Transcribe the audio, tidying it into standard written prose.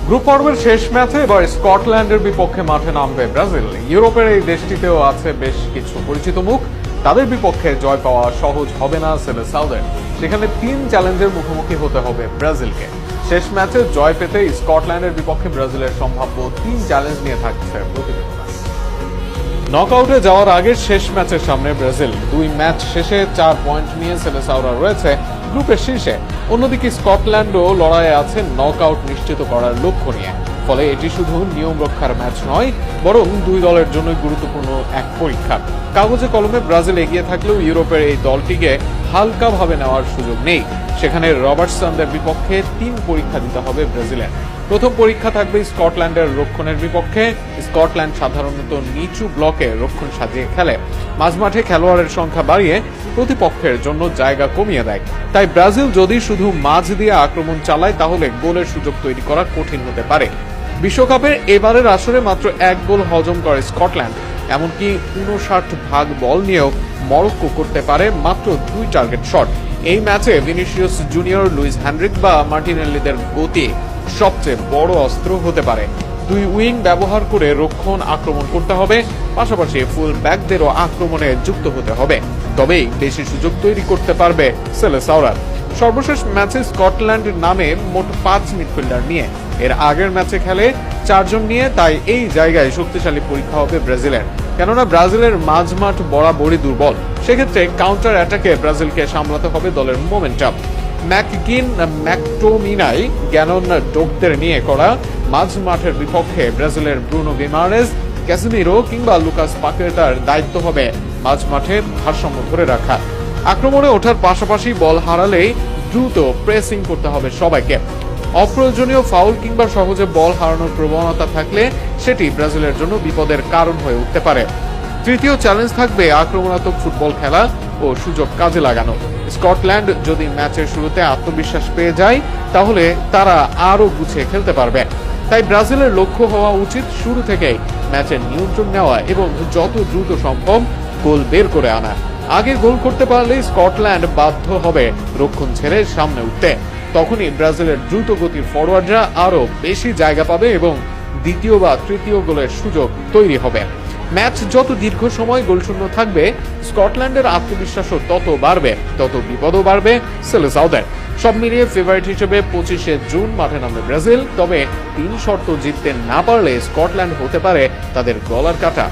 Group পর্বের শেষ ম্যাচে এবার স্কটল্যান্ডের বিপক্ষে মাঠে নামবে ব্রাজিল। ইউরোপের এই দেশটিতেও আছে বেশ কিছু পরিচিত মুখ। তাদের বিপক্ষে জয় পাওয়া সহজ হবে না সেলেসাওদের। সেখানে 3 চ্যালেঞ্জের মুখোমুখি হতে হবে ব্রাজিলকে। শেষ ম্যাচে জয় পেতে স্কটল্যান্ডের বিপক্ষে ব্রাজিলের সম্ভাব্য 3 চ্যালেঞ্জ নিয়ে থাকছে প্রতিবেদন। নকআউটে যাওয়ার আগে শেষ ম্যাচের সামনে ব্রাজিল 2 ম্যাচ শেষে 4 পয়েন্ট নিয়ে সেলেসাওরা রয়েছে গ্রুপের শীর্ষে। অন্যদিকে স্কটল্যান্ডও লড়াইয়ে আছে নকআউট নিশ্চিত করার লক্ষ্য নিয়ে। ফলে এটি শুধু নিয়ম রক্ষার ম্যাচ নয়, বরং দুই দলের জন্য গুরুত্বপূর্ণ এক পরীক্ষা। কাগজে কলমে ব্রাজিল এগিয়ে থাকলেও ইউরোপের এই দলটিকে হালকাভাবে নেওয়ার সুযোগ নেই। সেখানে রবার্টসনদের বিপক্ষে 3 পরীক্ষা দিতে হবে ব্রাজিলের। প্রথম পরীক্ষা থাকবে স্কটল্যান্ডের রক্ষণের বিপক্ষে। স্কটল্যান্ড সাধারণত নিচু ব্লকে রক্ষণ সাজিয়ে খেলে, মাঝমাঠে খেলোয়াড়ের সংখ্যা বাড়িয়ে প্রতিপক্ষের জন্য জায়গা কমিয়ে দেয়। তাই ব্রাজিল যদি শুধু মাঝ দিয়ে আক্রমণ চালায় তাহলে গোলের সুযোগ তৈরি করা কঠিন হতে পারে। বিশ্বকাপের এবারের আসরে মাত্র 1 গোল হজম করে স্কটল্যান্ড। এমনকি 59 বল নিয়েও মরক্কো করতে পারে মাত্র 2 টার্গেট শট। এই ম্যাচে ভিনিসিয়াস জুনিয়র, লুইস হেনরিক বা মার্টিনেল্লিদের গতি সবচেয়ে বড় অস্ত্র হতে পারে। 2 উইং ব্যবহার করে রক্ষণ আক্রমণ করতে হবে, পাশাপাশি ফুল ব্যাকদেরও আক্রমণে যুক্ত হতে হবে। তবেই বেশি সুযোগ তৈরি করতে পারবে সেলেসাওরা। সর্বশেষ ম্যাচে স্কটল্যান্ড নামে মোট 5 মিডফিল্ডার নিয়ে। এর আগের ম্যাচে খেলে 4 জন নিয়ে। তাই এই জায়গায় শক্তিশালী পরীক্ষা হবে ব্রাজিলের। কেননা ব্রাজিলের মাঝমাঠ বরাবরই দুর্বল। সেক্ষেত্রে কাউন্টার অ্যাটাকে ব্রাজিলকে সামলাতে হবে দলের মোমেন্টাম। ম্যাককিন, ম্যাকটোমিনাই, গ্যানন ডোকদের নিয়ে করা মাঝ মাঠের বিপক্ষে ব্রাজিলের ব্রুনো গিমারেজ, ক্যাসিমিরো কিংবা লুকাস পাকেটার দায়িত্ব হবে মাঝ মাঠের ভারসাম্য ধরে রাখা। আক্রমণে ওঠার পাশাপাশি বল হারালেই দ্রুত প্রেসিং করতে হবে সবাইকে। অপ্রয়োজনীয় ফাউল কিংবা সহজে বল হারানোর প্রবণতা থাকলে সেটি ব্রাজিলের জন্য বিপদের কারণ হয়ে উঠতে পারে। তৃতীয় চ্যালেঞ্জ থাকবে আক্রমণাত্মক ফুটবল খেলা ও সুযোগ কাজে লাগানো। স্কটল্যান্ড যদি ম্যাচের শুরুতে আত্মবিশ্বাস পেয়ে যায় তাহলে তারা আরো গুছিয়ে খেলতে পারবে। তাই ব্রাজিলের লক্ষ্য হওয়া উচিত শুরু থেকেই ম্যাচের নিয়ন্ত্রণ নেওয়া এবং যত দ্রুত সম্ভব গোল বের করে আনা। আগে গোল করতে পারলে স্কটল্যান্ড বাধ্য হবে রক্ষণ ছেড়ে সামনে উঠতে। তখনই ব্রাজিলের দ্রুত গতির ফরওয়ার্ডরা আরো বেশি জায়গা পাবে এবং দ্বিতীয় বা তৃতীয় গোলের সুযোগ তৈরি হবে। ম্যাচ যত দীর্ঘ সময় গোলশূন্য থাকবে, স্কটল্যান্ডের আত্মবিশ্বাসও তত বাড়বে, তত বিপদও বাড়বে সেলেসাওদের। সব মিলিয়ে ফেভারিট হিসেবে 25শে জুন মাঠে নামবে ব্রাজিল। তবে 3 শর্ত জিততে না পারলে স্কটল্যান্ড হতে পারে তাদের গলার কাটা।